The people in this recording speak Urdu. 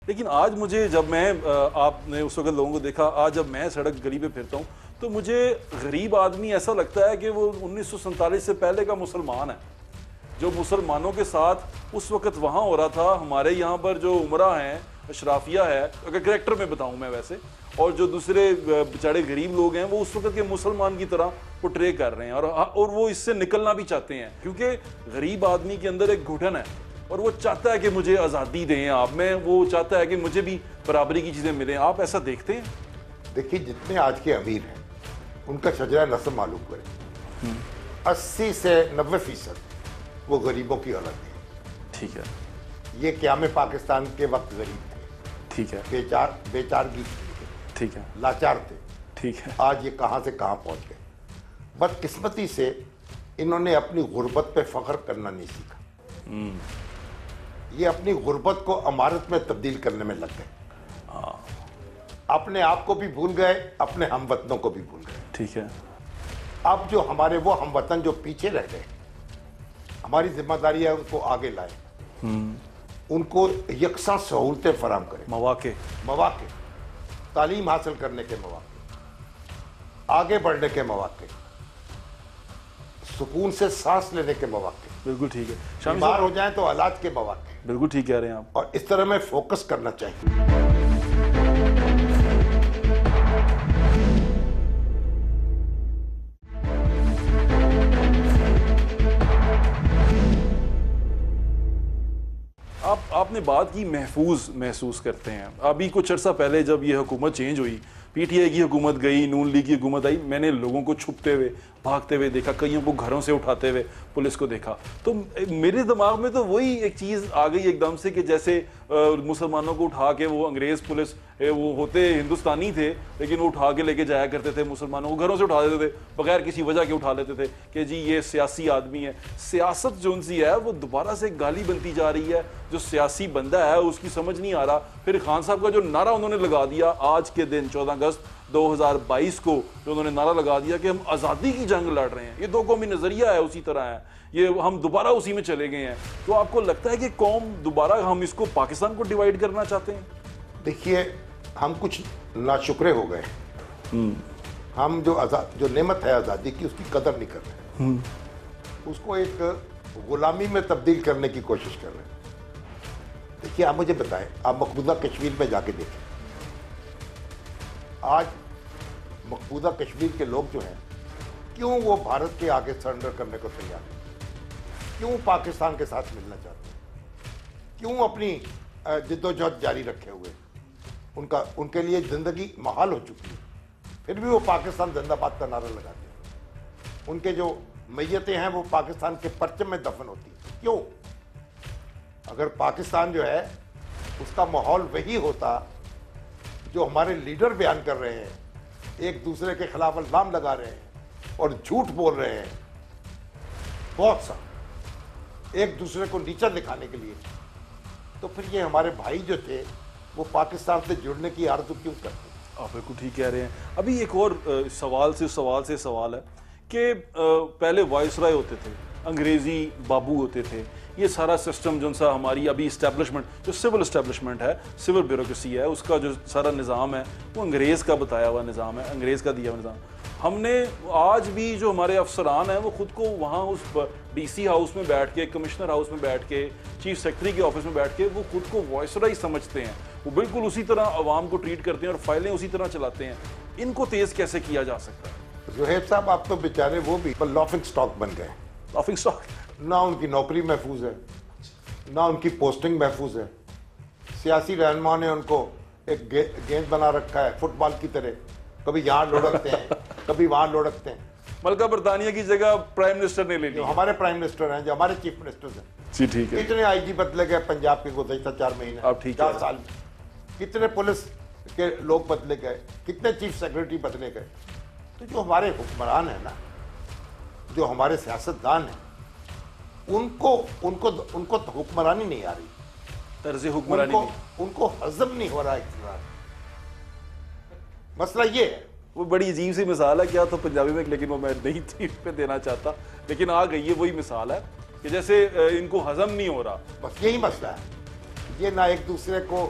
لیکن آج مجھے جب میں آپ نے اس وقت لوگوں کو دیکھا، آج جب میں سڑک گلی پہ پھرتا ہوں تو مجھے غریب آدمی ایسا لگتا ہے کہ وہ 1947 سے پہلے کا مسلمان ہے، جو مسلمانوں کے ساتھ اس وقت وہاں ہو رہا تھا۔ ہمارے یہاں پر جو عمرہ ہیں، اشرافیہ ہے، اگر کریکٹر میں بتاؤں میں ویسے، اور جو دوسرے بیچارے غریب لوگ ہیں وہ اس وقت کے مسلمان کی طرح پورٹرے کر رہے ہیں، اور وہ اس سے نکلنا بھی چاہتے ہیں، کیونکہ غریب آدمی کے اندر ایک گھٹن ہے اور وہ چاہتا ہے کہ مجھے آزادی دیں آپ، میں وہ چاہتا ہے کہ مجھے بھی برابری کی چیزیں ملیں۔ آپ ایسا دیکھتے ہیں؟ دیکھیے، جتنے آج کے امیر ہیں ان کا شجرہ نسب معلوم کریں، 80 سے 90% وہ غریبوں کی اولاد ہیں۔ ٹھیک ہے، یہ قیام پاکستان کے وقت غریب تھے، ٹھیک ہے، بے چارگی تھے، ٹھیک ہے، لاچار تھے۔ ٹھیک ہے، آج یہ کہاں سے کہاں پہنچ گئے۔ بدقسمتی سے انہوں نے اپنی غربت پہ فخر کرنا نہیں سیکھا، یہ اپنی غربت کو امارت میں تبدیل کرنے میں لگ گئے، اپنے آپ کو بھی بھول گئے، اپنے ہم وطنوں کو بھی بھول گئے۔ ٹھیک ہے۔ اب جو ہمارے وہ ہم وطن جو پیچھے رہ گئے، ہماری ذمہ داری ہے ان کو آگے لائیں، ان کو یکساں سہولتیں فراہم کریں، مواقع، تعلیم حاصل کرنے کے مواقع، آگے بڑھنے کے مواقع، سکون سے سانس لینے کے مواقع، بالکل ٹھیک ہے، بیمار ہو جائیں تو علاج کے مواقع، بالکل ٹھیک کہہ رہے ہیں آپ۔ اور اس طرح میں فوکس کرنا چاہیے۔ آپ نے بات کی محفوظ محسوس کرتے ہیں۔ ابھی کچھ عرصہ پہلے جب یہ حکومت چینج ہوئی، پی ٹی آئی کی حکومت گئی، نون لیگ کی حکومت آئی، میں نے لوگوں کو چھپتے ہوئے بھاگتے ہوئے دیکھا، کئیوں کو گھروں سے اٹھاتے ہوئے پولیس کو دیکھا، تو میرے دماغ میں تو وہی ایک چیز آ گئی ایک دم سے کہ جیسے مسلمانوں کو اٹھا کے وہ انگریز پولیس، وہ ہوتے ہندوستانی تھے لیکن وہ اٹھا کے لے کے جایا کرتے تھے، مسلمانوں کو گھروں سے اٹھا دیتے تھے، بغیر کسی وجہ کے اٹھا لیتے تھے کہ جی یہ سیاسی آدمی ہے۔ سیاست جو ان سی ہے وہ دوبارہ سے گالی بنتی جا رہی ہے، جو سیاسی بندہ ہے اس کی سمجھ نہیں آ رہا۔ پھر خان صاحب کا جو نعرہ انہوں نے لگا دیا آج کے دن 14 اگست 2022 کو، جو انہوں نے نعرہ لگا دیا کہ ہم آزادی کی جنگ لڑ رہے ہیں، یہ دو قومی نظریہ ہے اسی طرح ہے، یہ ہم دوبارہ اسی میں چلے گئے ہیں، تو آپ کو لگتا ہے کہ قوم دوبارہ ہم اس کو پاکستان کو ڈیوائیڈ کرنا چاہتے ہیں؟ دیکھیے، ہم کچھ ناشکرے ہو گئے، ہم جو نعمت ہے آزادی کی اس کی قدر نہیں کر رہے، اس کو ایک غلامی میں تبدیل کرنے کی کوشش کر رہے ہیں۔ دیکھیے، آپ مجھے بتائیں، آپ مقبوضہ کشمیر میں جا کے دیکھیں، آج مقبوضہ کشمیر کے لوگ جو ہیں کیوں وہ بھارت کے آگے سرنڈر کرنے کو تیار ہیں، کیوں پاکستان کے ساتھ ملنا چاہتے ہیں، کیوں اپنی جد و جہد جاری رکھے ہوئے، ان کے لیے زندگی محال ہو چکی ہے، پھر بھی وہ پاکستان زندہ باد کا نعرہ لگاتے ہیں، ان کے جو میتیں ہیں وہ پاکستان کے پرچم میں دفن ہوتی ہیں۔ کیوں؟ اگر پاکستان جو ہے اس کا ماحول وہی ہوتا جو ہمارے لیڈر بیان کر رہے ہیں، ایک دوسرے کے خلاف الزام لگا رہے ہیں اور جھوٹ بول رہے ہیں بہت سا، ایک دوسرے کو نیچا دکھانے کے لیے، تو پھر یہ ہمارے بھائی جو تھے وہ پاکستان سے جڑنے کی آرزو کیوں کرتے ہیں؟ آپ بالکل ٹھیک کہہ رہے ہیں۔ ابھی ایک اور سوال ہے کہ پہلے وائس رائے ہوتے تھے، انگریزی بابو ہوتے تھے، یہ سارا سسٹم جو سا ہماری ابھی اسٹیبلشمنٹ جو سول اسٹیبلشمنٹ ہے، سول بیوروکریسی ہے، اس کا جو سارا نظام ہے وہ انگریز کا بتایا ہوا نظام ہے، انگریز کا دیا ہوا نظام۔ ہم نے آج بھی جو ہمارے افسران ہیں وہ خود کو وہاں اس ڈی سی ہاؤس میں بیٹھ کے، کمشنر ہاؤس میں بیٹھ کے، چیف سیکرٹری کے آفس میں بیٹھ کے وہ خود کو وائس رائے سمجھتے ہیں، وہ بالکل اسی طرح عوام کو ٹریٹ کرتے ہیں اور فائلیں اسی طرح چلاتے ہیں۔ ان کو تیز کیسے کیا جا سکتا ہے؟ زہیب صاحب، آپ تو بیچارے وہ بھی لافنگ سٹاک بن گئے، لافنگ سٹاک، نہ ان کی نوکری محفوظ ہے، نہ ان کی پوسٹنگ محفوظ ہے، سیاسی رہنما نے ان کو ایک گیند بنا رکھا ہے فٹ بال کی طرح، کبھی یہاں لڑکتے ہیں کبھی وہاں لڑکتے ہیں۔ ملکہ برطانیہ کی جگہ پرائم منسٹر نے لے لی، جو ہمارے پرائم منسٹر ہیں، جو ہمارے چیف منسٹر ہیں، جی ٹھیک ہے، کتنے آئی جی بدلے گئے پنجاب کے گزشتہ 4 مہینے، آپ ٹھیک 4 سال میں، کتنے پولیس کے لوگ بدلے گئے، کتنے چیف سیکرٹری بدلے گئے۔ تو جو ہمارے حکمران ہیں نا، جو ہمارے سیاستدان ہیں، ان کو حکمرانی نہیں آ رہی، طرز حکمرانی نہیں، ان کو ہضم نہیں ہو رہا اقتدار۔ مسئلہ یہ ہے، وہ بڑی عجیب سی مثال ہے کیا تو پنجابی میں، لیکن وہ میں نہیں تھی پہ دینا چاہتا، لیکن آ گئی ہے وہی مثال ہے کہ جیسے ان کو ہضم نہیں ہو رہا۔ بس یہی مسئلہ ہے، یہ نہ ایک دوسرے کو